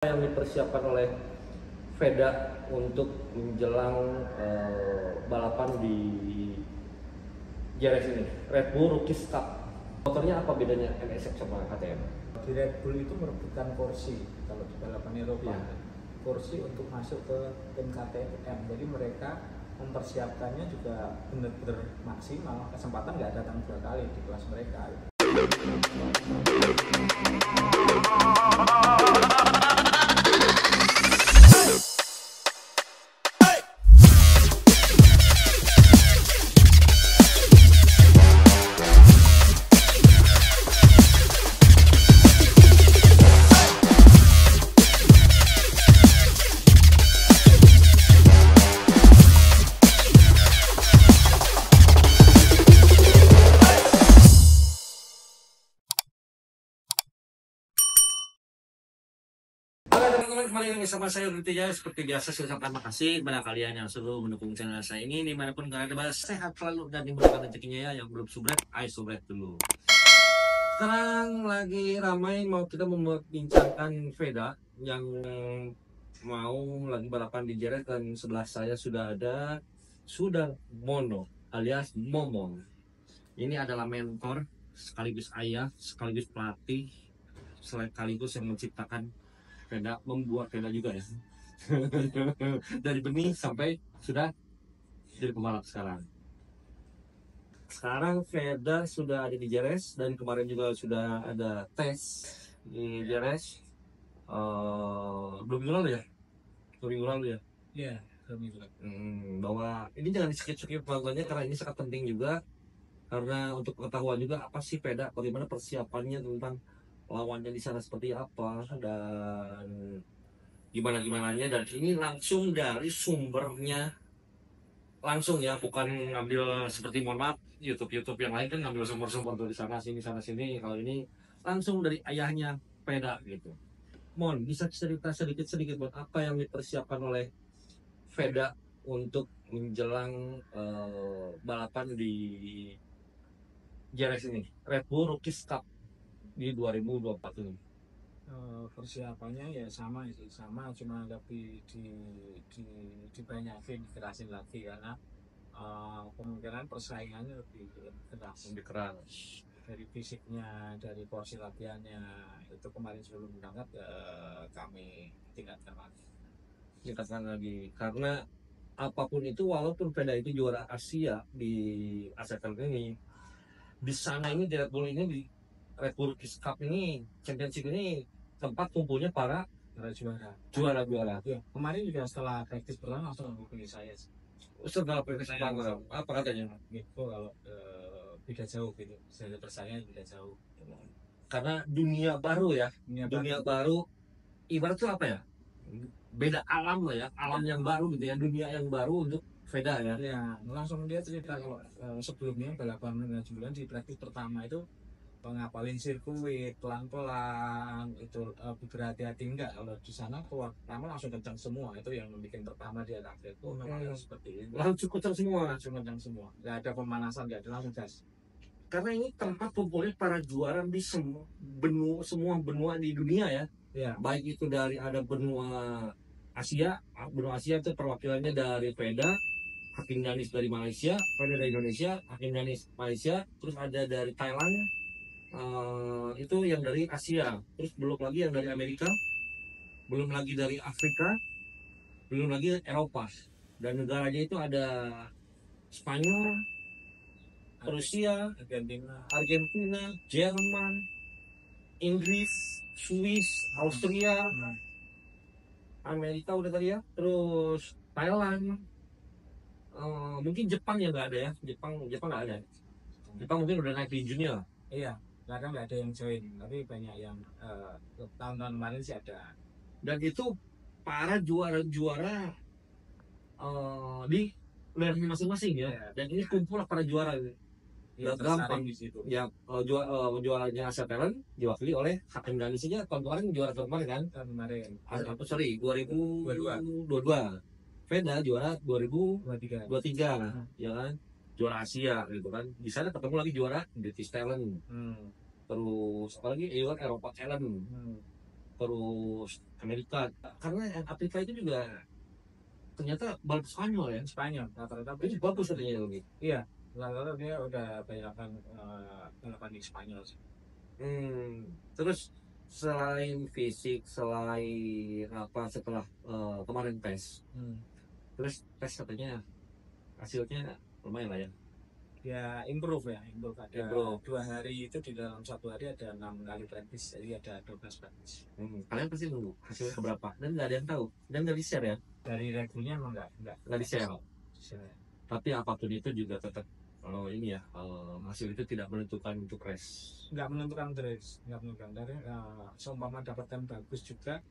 Yang dipersiapkan oleh Veda untuk menjelang balapan di JRS ini, Red Bull Rookies Cup. Motornya apa bedanya NSX sama KTM? Di Red Bull itu merebutkan kursi kalau di balapan Eropa, kursi untuk masuk ke tim KTM. Jadi mereka mempersiapkannya juga benar-benar maksimal, kesempatan nggak datang 2 kali di kelas mereka. Kembali lagi sama saya Ruti Jaya. Seperti biasa saya ucapkan terima kasih kepada kalian yang selalu mendukung channel saya ini dimanapun kalian berada. Sehat selalu dan dimudahkan rezekinya ya. Yang belum subrek, ayo subrek dulu. Sekarang lagi ramai mau kita membincangkan Veda yang mau lagi balapan di JRS, dan sebelah saya sudah ada Mono alias Momong. Ini adalah mentor sekaligus ayah sekaligus pelatih sekaligus yang menciptakan Veda, membuat Veda juga ya. Dari benih sampai sudah jadi pembalap sekarang. Sekarang Veda sudah ada di JRS dan kemarin juga sudah ada tes di JRS. 2 minggu lalu ya? 2 minggu lalu ya? Iya, 2 minggu lalu. Bahwa ini jangan di-skip penontonnya karena ini sangat penting juga. Karena untuk pengetahuan juga apa sih Veda, bagaimana persiapannya tentang lawannya di sana seperti apa dan gimana-gimananya, dan ini langsung dari sumbernya langsung ya, bukan ngambil seperti mohon maaf YouTube yang lain kan ngambil sumber-sumber tuh di sana sini. Kalau ini langsung dari ayahnya Veda gitu. Mon, bisa cerita sedikit buat apa yang dipersiapkan oleh Veda untuk menjelang balapan di JRS ini, Red Bull Rookies Cup di 2024 ini? Persiapannya ya sama, cuma lebih dibanyakin, dikerasin lagi karena kemungkinan persaingannya lebih keras dari fisiknya, dari porsi latihannya. Itu kemarin sebelum berangkat kami tingkatkan lagi Karena apapun itu, walaupun Veda itu juara Asia di Asia Cup ini, di sana ini di Red Bull ini, di Red Bull Cup ini, Championship ini tempat kumpulnya para juara. Ya, kemarin juga setelah praktis pertama langsung menghubungi saya. Setelah praktis apa katanya? Gitu, kalau beda jauh gitu, saya persaingan beda jauh. Karena dunia baru ya, dunia baru ibaratnya apa ya? Beda alam lah ya, alam yang baru gitu ya, dunia yang baru untuk Veda ya. Ya, langsung dia cerita kalau sebelumnya balapan 9 bulan di praktis pertama itu ngapalin sirkuit pelan-pelan, itu berhati-hati enggak. Kalau di sana keluar pertama langsung kencang semua, itu yang bikin pertama dia kaget. Memang seperti ini. Langsung kencang semua. Nggak ada pemanasan, nggak ada, langsung gas. Karena ini tempat kumpulnya para juara di semua benua di dunia ya. Ya. Baik itu dari ada benua Asia itu perwakilannya dari Veda, Hakim Danis dari Malaysia, Veda dari Indonesia, Hakim Danis Malaysia, terus ada dari Thailand, itu yang dari Asia, terus belum lagi yang dari Amerika, belum lagi dari Afrika, belum lagi Eropa, dan negaranya itu ada Spanyol, Rusia, Argentina, Jerman, Inggris, Swiss, Austria, Amerika udah tadi ya, terus Thailand, mungkin Jepang ya nggak ada ya, Jepang nggak ada. Jepang mungkin udah naik di junior. Iya, kadang nggak ada yang join, tapi banyak yang tahun-tahun kemarin sih ada. Dan itu para juara-juara di level masing-masing ya. Dan ini kumpul para juara. Ya, gampang di situ. Ya, juaranya Asia Talent diwakili oleh Hakim Danis aja tahun kemarin juara kemarin kan? Kemarin. 2022. Veda juara 2023 ya kan? Juara Asia gitu kan. Di sana ketemu lagi juara British Talent. Terus apalagi Eropa Talent. terus Amerika, karena yang Afrika itu juga ternyata balap Spanyol ya. Spanyol rata-rata Ini bagus katanya lebih. iya, rata-rata dia udah balapan balapan di Spanyol sih. Terus selain fisik, selain apa setelah kemarin tes, terus tes katanya hasilnya lumayan lah ya. Ya improve ada Improve. 2 hari itu, di dalam 1 hari ada 6 kali praktis, jadi ada 12 praktis. Kalian pasti nunggu hasilnya keberapa dan nggak ada yang tahu dan nggak di share ya, Dari regulnya emang nggak di share. Tapi apapun itu juga tetap kalau ini ya hasil itu tidak menentukan untuk race. nggak menentukan race, nggak menentukan dari seumpama dapat time bagus juga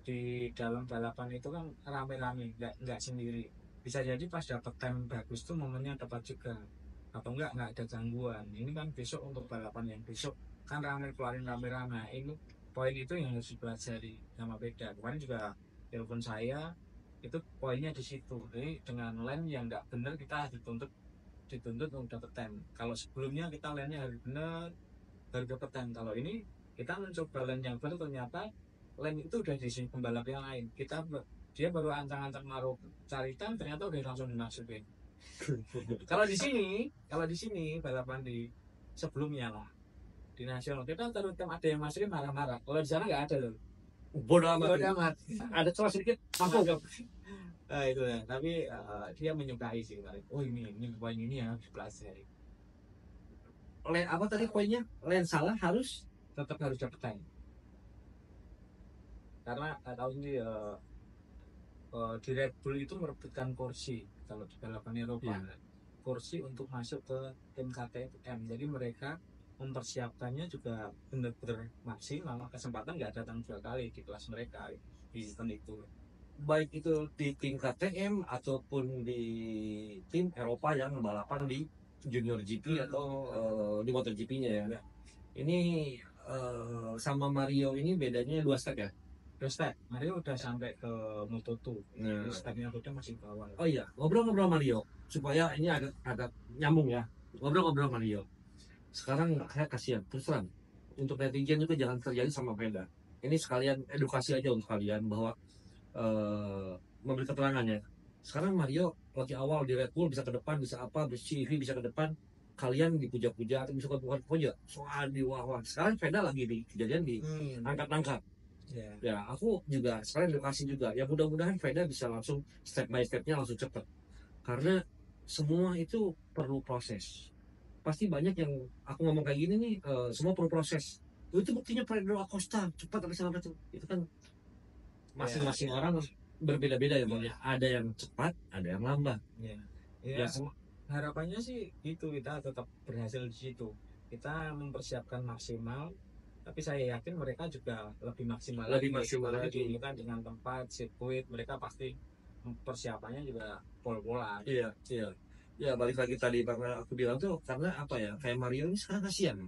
di dalam balapan itu kan rame-rame, nggak sendiri. Bisa jadi pas dapat time bagus tuh momennya tepat juga, atau nggak ada gangguan. Ini kan besok untuk balapan yang besok kan keluarin rame-rame. Ini poin itu yang harus dipelajari sama beda. Kemarin juga telepon saya itu poinnya di situ. Jadi dengan lane yang nggak benar kita dituntut untuk dapat time. Kalau sebelumnya kita lane-nya harus benar, baru dapat time. Kalau ini kita mencoba lane yang benar, ternyata lane itu udah di sini pembalap yang lain. Dia baru ancang-ancang naruh cari time, ternyata udah langsung dimasukin. Kalau di sini balapan di sebelumnya lah di nasional kita taruh time, ada yang masukin marah-marah. Kalau di sana nggak ada loh. Bodoh amat. Ada celah sedikit masuk. Nah, itu ya. Tapi dia menyukai sih. Oh ini poin ini ya dipelajari. Lane apa tadi poinnya? Lane salah harus Tetap harus dapat time. Karena tahun ini di Red Bull itu merebutkan kursi kalau di balapan Eropa, kursi untuk masuk ke tim KTM. Jadi mereka mempersiapkannya juga benar-benar maksimal. Kesempatan nggak datang 2 kali di kelas mereka di event itu. Baik itu di tim KTM ataupun di tim Eropa yang balapan di Junior GP atau di MotoGP-nya ya. Ini sama Mario ini bedanya 2 step ya? 2 step. Mario udah sampai ke Moto2. Jadi stepnya udah masih bawah. Oh iya, ngobrol-ngobrol Mario supaya ini agak nyambung ya. Ngobrol-ngobrol Mario. Sekarang saya kasihan, terus terang untuk netizen itu jangan terjadi sama Veda. Ini sekalian edukasi aja untuk kalian bahwa memberi keterangannya. Sekarang Mario lagi awal di Red Bull bisa ke depan, bisa apa, bisa CV bisa ke depan. Kalian dipuja-puja, atau bisa bukan puja, soal di wah-wah. Sekarang Veda lagi di kejadian di angkat-angkat. Ya, aku juga sekarang edukasi juga. Ya mudah-mudahan Veda bisa langsung step by stepnya langsung cepet. Karena semua itu perlu proses. Pasti banyak yang aku ngomong kayak gini nih, semua perlu proses. Itu buktinya Pedro Acosta cepat tapi sama itu kan masing-masing orang berbeda-beda ya, Bang. Ada yang cepat, ada yang lambat. Ya, harapannya sih itu kita tetap berhasil di situ. Kita mempersiapkan maksimal, tapi saya yakin mereka juga lebih maksimal lagi. Ini kan dengan tempat sirkuit mereka pasti persiapannya juga pol-polan. Iya. Ya balik lagi tadi karena aku bilang tuh karena apa ya, kayak Mario ini sekarang kasihan.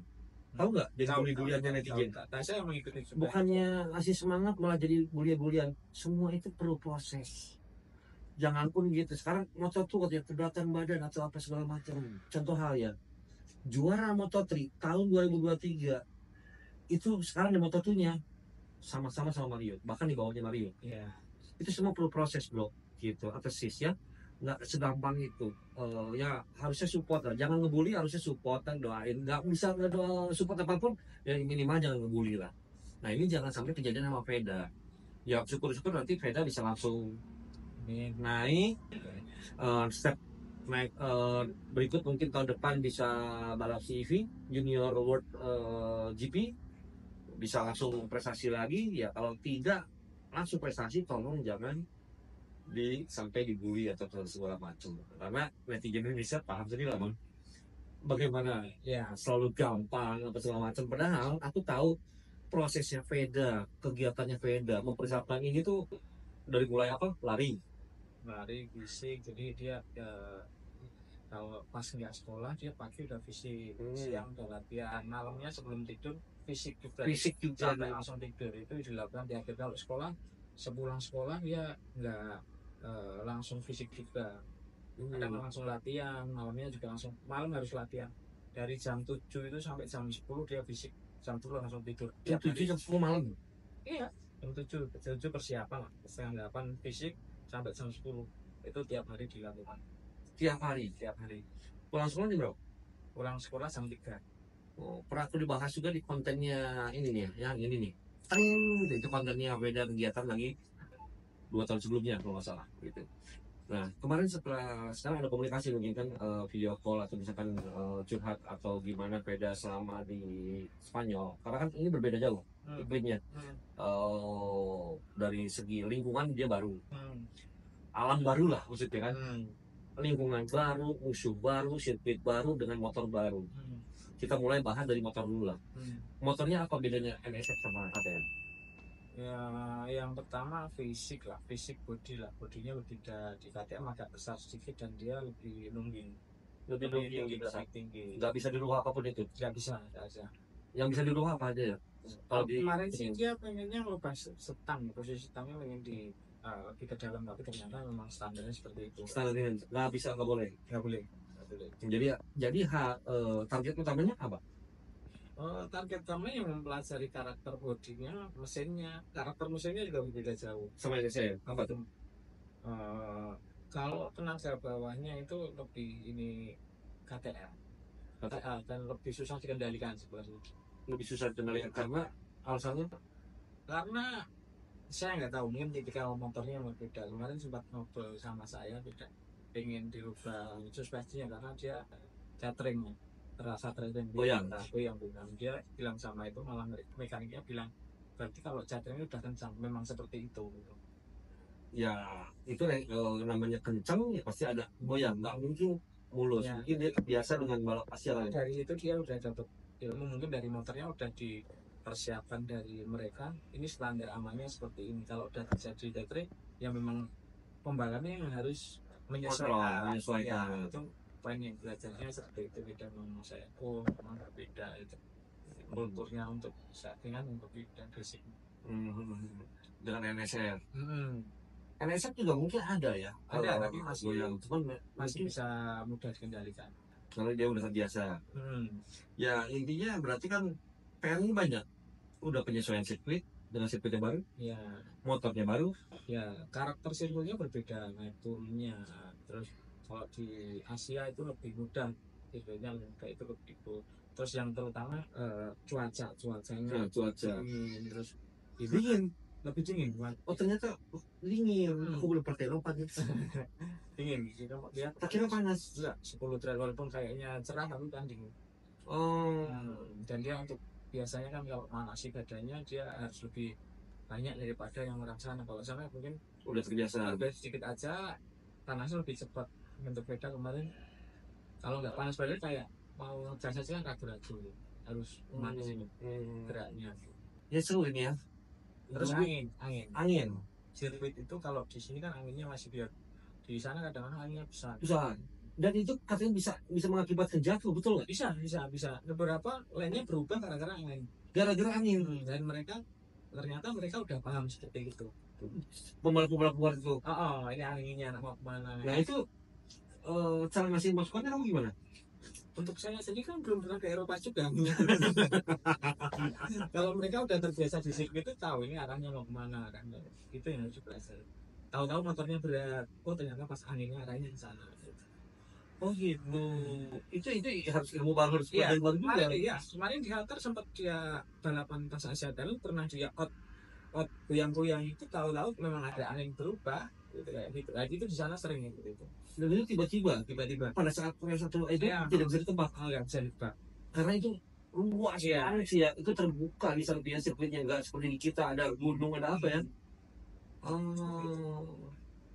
Tahu nggak jadi bully-buliannya netizen? Saya mengikuti. Bukannya ngasih semangat malah jadi bully-bulian. Semua itu perlu proses. Jangan pun gitu. Sekarang Moto2 katanya keberatan badan atau apa segala macam. Contoh hal ya, juara Moto3 tahun 2023 itu sekarang di Moto2-nya sama-sama sama Mario, bahkan di bawahnya Mario. Itu semua perlu proses bro, gitu. Atesis ya, nggak segampang itu. Ya harusnya support lah, jangan ngebully, harusnya support dan doain. Nggak bisa doa support apapun, ya minimal jangan ngebully lah. Nah ini jangan sampai kejadian sama Veda. Ya syukur-syukur nanti Veda bisa langsung naik step naik berikut, mungkin tahun depan bisa balap CV Junior World GP, bisa langsung prestasi lagi. Ya kalau tidak langsung prestasi, tolong jangan sampai dibully atau segala macam, karena netizen Indonesia paham sendiri lah Bang, bagaimana ya selalu gampang atau segala macam. Padahal aku tahu prosesnya Veda, kegiatannya Veda mempersiapkan ini tuh dari mulai apa, lari fisik. Jadi dia kalau pas nggak sekolah dia pagi udah fisik, siang udah latihan, malamnya sebelum tidur fisik juga sampai langsung tidur. Itu dilakukan di akhir. Kalau sekolah, sepulang sekolah dia nggak langsung fisik juga, kadang langsung latihan, malamnya juga malam harus latihan dari jam 7 itu sampai jam 10 dia fisik, jam 10 langsung tidur. Jam 7 jam 10 malam Iya, jam 7 persiapan lah. Setengah 8 fisik sampai jam 10. Itu tiap hari dilakukan. Tiap hari. Tiap hari. Pulang sekolah jam berapa? Pulang sekolah jam 3. Oh, pernah aku dibahas juga di kontennya ini nih, yang ini nih. Teng, gitu. Itu kontennya beda kegiatan lagi 2 tahun sebelumnya kalau nggak salah gitu. Nah, kemarin sekarang ada komunikasi mungkin kan video call atau misalkan curhat atau gimana beda selama di Spanyol. Karena kan ini berbeda jauh iklimnya. Dari segi lingkungan dia baru, alam baru lah maksudnya kan. Lingkungan baru, musuh baru, sirkuit baru dengan motor baru. Kita mulai bahas dari motor dulu lah. Motornya apa bedanya NSX sama KTM? Ya, yang pertama fisik lah, fisik body lah. Bodinya lebih di KTM agak besar sedikit dan dia lebih nungging. Lebih tinggi, tinggi. nggak bisa dirubah apapun itu. Nggak bisa. Yang bisa dirubah apa aja ya? Kalau di Kemarin sih dia pengennya ngerubah setang, posisi setangnya pengen lebih ke dalam, tapi ternyata memang standarnya seperti itu. standarnya nggak bisa, nggak boleh. Nggak boleh. Jadi target utamanya apa? Target kami yang mempelajari karakter bodinya, mesinnya, karakter mesinnya juga berbeda jauh. Sama ini saya apa tuh? Kalau tenaga bawahnya itu lebih ini KTM, dan lebih susah dikendalikan sebenarnya. Lebih susah dikendalikan karena alasannya Karena saya nggak tahu, mungkin tipikal motornya yang berbeda. Kemarin sempat ngobrol sama saya, tidak ingin dirubah suspensinya karena dia catering, terasa catering goyang. Dia bilang sama itu, malah mekaniknya bilang berarti kalau cateringnya udah kencang, memang seperti itu gitu. Ya itu namanya kencang ya pasti ada goyang, nggak mungkin mulus. Ya. Mungkin dia terbiasa dengan balap pasir. Dari situ dia udah dapat ilmu, mungkin dari motornya udah dipersiapkan dari mereka, ini standar amannya seperti ini. Kalau udah terjadi catering, ya memang pembalapnya yang harus menyesuaikan. Ya, itu poin yang belajarnya seperti itu. Beda memang saya, memang berbeda itu kulturnya untuk settingan untuk beda basic. Dengan NSR. NSR juga mungkin ada ya. Ada, tapi masih goyang, cuman masih bisa mudah dikendalikan. Karena dia udah terbiasa. Ya intinya berarti kan PR ini banyak. Udah penyesuaian sirkuit dengan sirkuit yang baru. Ya. Motornya baru. Ya, karakter sirkuitnya berbeda, naik turunnya. Terus kalau di Asia itu lebih mudah, sirkuitnya kayak itu lebih itu. Terus yang terutama cuacanya. Cuaca. Terus Dingin. Lebih dingin. Oh ternyata dingin. Aku belum pernah lompat gitu. Dingin. Dia tak kira panas. 10 derajat walaupun kayaknya cerah tapi kan dingin. Dan dia untuk biasanya kan kalau manasi badannya dia harus lebih banyak daripada yang orang sana. Kalau sana mungkin udah terbiasa. Sedikit aja panasnya lebih cepat. Untuk beda kemarin kalau nggak panas badan kayak mau jas aja ragu-ragu, harus manis ini geraknya. Ya seru ini ya. Terus angin. Sirkuit itu kalau di sini kan anginnya masih biar, di sana kadang-kadang anginnya besar. Dan itu katanya bisa mengakibatkan jatuh, betul nggak? Bisa. Beberapa lainnya berubah gara-gara angin. Dan ternyata mereka udah paham seperti itu. Pembalap luar itu. Ini anginnya mau kemana? Nah itu cara ngasih masukannya kamu gimana? Untuk saya sendiri kan belum pernah ke Eropa juga. Kalau mereka udah terbiasa di sirkuit itu tahu ini arahnya mau kemana kan. Itu yang harus belajar. Tahu-tahu motornya berat, ternyata pas anginnya arahnya ke sana. Oh gitu. Itu harus ilmu baru, harus pelajaran baru juga. Iya, kemarin di Qatar sempat dia balapan pas Asia Dalu pernah dia out goyang-goyang itu, tahu-tahu memang ada angin berubah gitu kayak gitu. Nah, itu di sana sering gitu. Dan itu tiba-tiba pada saat satu itu tidak bisa ditebak. Nggak bisa ditebak. Karena itu luas banget sih ya. Itu terbuka di sampingnya sirkuitnya, nggak seperti di kita ada gunung ada apa ya.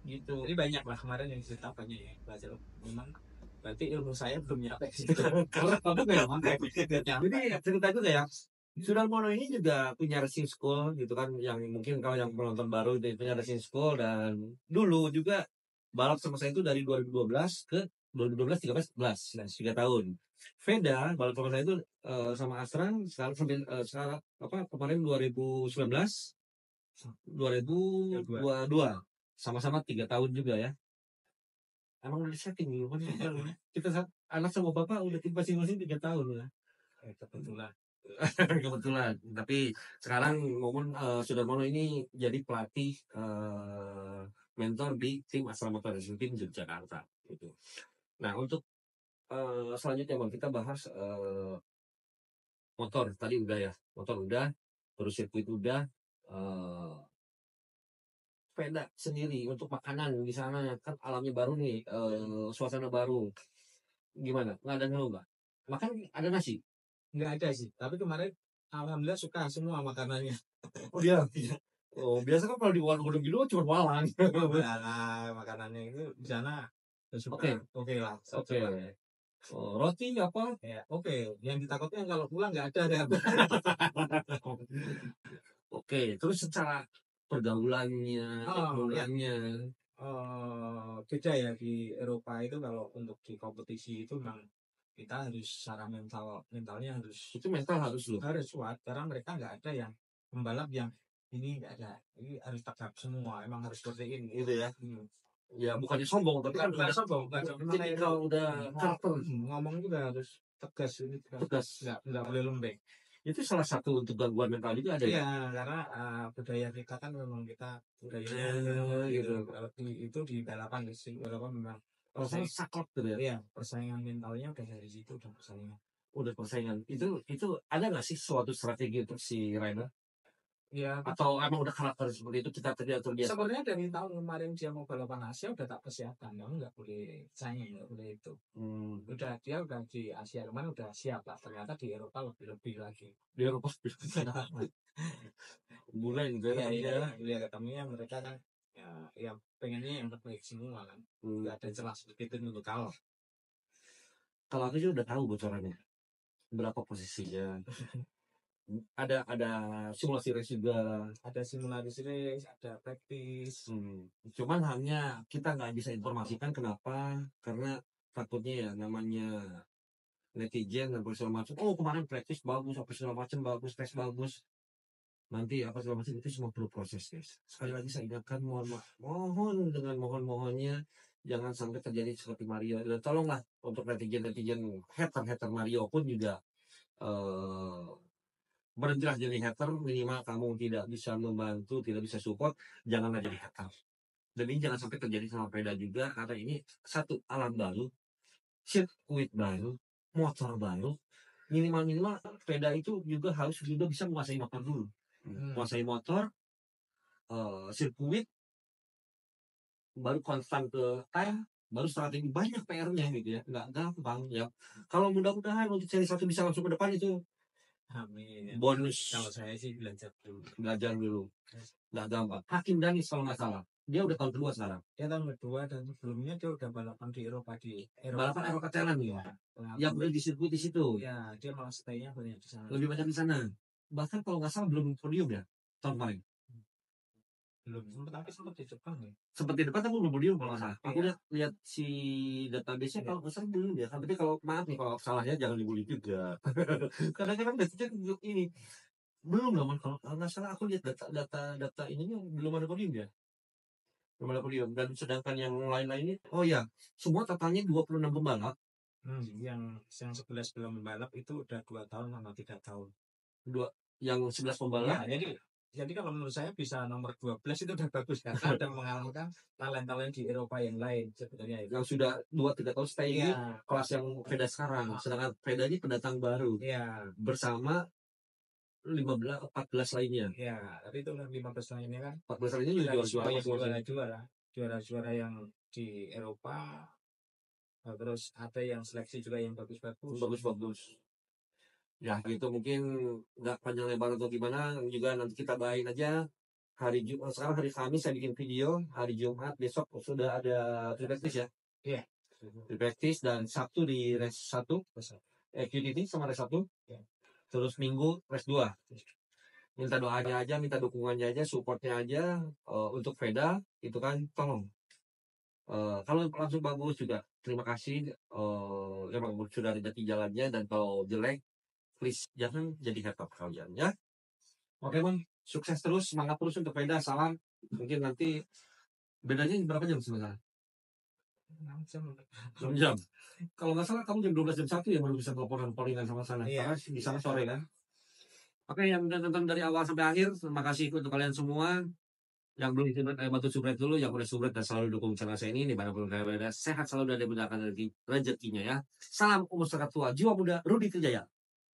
Gitu. Jadi banyak lah kemarin yang cerita banyak ya belajar. Memang berarti ilmu saya belum nyampe sih. Karena kamu jadi cerita juga ya. Sudarmono ini juga punya racing school gitu kan, yang mungkin kalau yang penonton baru itu punya racing school, dan dulu juga balap sama saya itu dari 2012 ke 2012 13 14 3 tahun. Veda balap sama saya itu sama Astran sekarang sampai sekarang kemarin 2019 2022 sama-sama 3 tahun juga ya. Emang udah setting dulu kan kita anak sama bapak udah masing-masing 3 tahun lah. Kebetulan. kebetulan. Tapi sekarang Sudarmono ini jadi pelatih mentor di tim Astra Motor Racing Team Yogyakarta gitu. Nah, untuk selanjutnya Bang, kita bahas motor. Tadi udah ya, motor udah, terus sirkuit udah, eh, sepeda sendiri untuk makanan di sana kan alamnya baru nih, suasana baru. Gimana? Nggak ada ngeluh nggak? Makan ada nasi. Nggak ada sih, tapi kemarin alhamdulillah suka semua makanannya. Oh dia. Oh, biasa kan kalau di warung gitu cuma walang. Nah, makanannya itu di sana suka Oke. oke lah. Oke. Oh, roti apa? Ya, oke. Yang ditakutnya kalau pulang nggak ada deh. Oke, terus secara pergaulannya, Oh, ya. ekonominya, Beda ya di Eropa itu kalau untuk di kompetisi itu memang kita harus secara mentalnya harus itu mental harus loh. harus kuat karena mereka nggak ada yang pembalap yang ini nggak ada, ini harus tegap semua, emang harus seperti ini Gitu ya. Hmm. Ya bukannya sombong, tapi kan Bukan sombong, bukan sombong. jadi kalau udah karakter Ngomong juga harus tegas, ini tegas. nggak boleh lembek. Itu salah satu untuk gangguan mental juga ada ya. Iya, karena budaya kita kan memang kita budayanya Gitu. Kalau itu di balapan sih, balapan memang Rasanya saklek gitu ya. iya, persaingan mentalnya udah dari situ, udah persaingan. Udah persaingan. Itu ada nggak sih suatu strategi untuk si Rainer? Ya, Atau emang udah karakter seperti itu kita tidak terbiasa? sebenarnya dari tahun kemarin dia mau balapan Asia udah tak persiapkan, kamu nggak boleh saing, nggak boleh itu. Udah dia udah di Asia kemarin udah siap lah, ternyata di Eropa lebih lagi. Di Eropa mulai gitu ya. Iya, ketemunya mereka kan ya pengennya yang terbaik semua kan, nggak ada celah sedikit untuk kalah. Kalau aku juga udah tahu bocorannya berapa posisinya. ada simulasi race juga. Ada simulasi race, ada praktis. Cuman hanya kita nggak bisa informasikan kenapa, karena takutnya ya namanya netizen dan segala macam. Oh kemarin praktis bagus, apa segala macam bagus, tes bagus. Nanti apa segala macam itu semua perlu proses guys. Sekali lagi saya ingatkan mohon dengan mohonnya jangan sampai terjadi seperti Mario. Dan tolonglah untuk netizen hater Mario pun juga berhentilah jadi hater, minimal kamu tidak bisa membantu, tidak bisa support, janganlah jadi hater. Dan ini jangan sampai terjadi sama sepeda juga, karena ini satu alam baru, sirkuit baru, motor baru, minimal sepeda itu juga harus bisa menguasai motor dulu, menguasai motor, sirkuit, baru konstan ke time, baru strategi, banyak PR-nya gitu ya, nggak gampang ya. Kalau mudah-mudahan untuk seri satu bisa langsung ke depan itu Amin. bonus. Kalau saya sih belajar dulu, nggak gampang. Hakim Danis kalau nggak salah, dia udah tahun kedua sekarang. Dia tahun kedua dan sebelumnya dia udah balapan di Eropa Balapan Eropa Thailand ya. Yang udah di sirkuit di situ. Ya, dia malah stay-nya banyak di sana. Lebih banyak di sana. Bahkan kalau nggak salah belum podium ya tahun kemarin. Belum sempat di Jepang ya. Sempat di depan tapi belum podium kalau nggak salah. Aku lihat si database-nya kalau nggak salah belum ya. Tapi kalau maaf nih kalau salahnya jangan dibully juga. Karena kan biasanya ini belum lah, kalau nggak salah aku lihat data ininya belum ada podium ya. Belum ada podium. Dan sedangkan yang lain-lainnya, oh ya, semua totalnya 26 pembalap. Yang 11 belum membalap itu udah 2 tahun sama 3 tahun. Yang 11 pembalap. Ya, jadi kalau menurut saya bisa nomor 12 itu udah bagus karena ada mengalahkan talent-talent di Eropa yang lain sebetulnya itu. Yang sudah 2-3 tahun stay di kelas yang Veda sekarang. Sedangkan Veda ini pendatang baru. Bersama 14 lainnya. Ya, tapi itu 15 lainnya kan. 14 lainnya juga juara-juara yang di Eropa. Terus ada yang seleksi juga yang bagus-bagus. Ya gitu, mungkin nggak panjang lebar atau gimana, juga nanti kita bawain aja hari Jumat. Sekarang hari Kamis saya bikin video, hari Jumat besok sudah ada practice ya. Iya. Practice dan Sabtu di race 1 QTT sama race 1. Terus Minggu race 2. Minta doanya aja, minta dukungannya aja, supportnya aja untuk Veda itu kan, tolong. Kalau langsung bagus juga terima kasih, emang sudah ada jati jalannya, dan kalau jelek please jangan jadi hater kalian ya. Oke Bang, sukses terus, semangat terus untuk Veda, salam. Mungkin nanti bedanya berapa jam sebenarnya? 6 jam. Kalau nggak salah kamu jam 12 jam 1 ya baru bisa telepon sama sana. Karena di sana sore kan. Oke, yang udah nonton dari awal sampai akhir, terima kasih untuk kalian semua. Yang belum subscribe, bantu subscribe dulu. Yang udah subscribe dan selalu dukung channel saya ini, dimanapun kalian berada, sehat selalu dan dimudahkan rezekinya ya. Salam umur sehat tua, jiwa muda, Rudi Trijaya.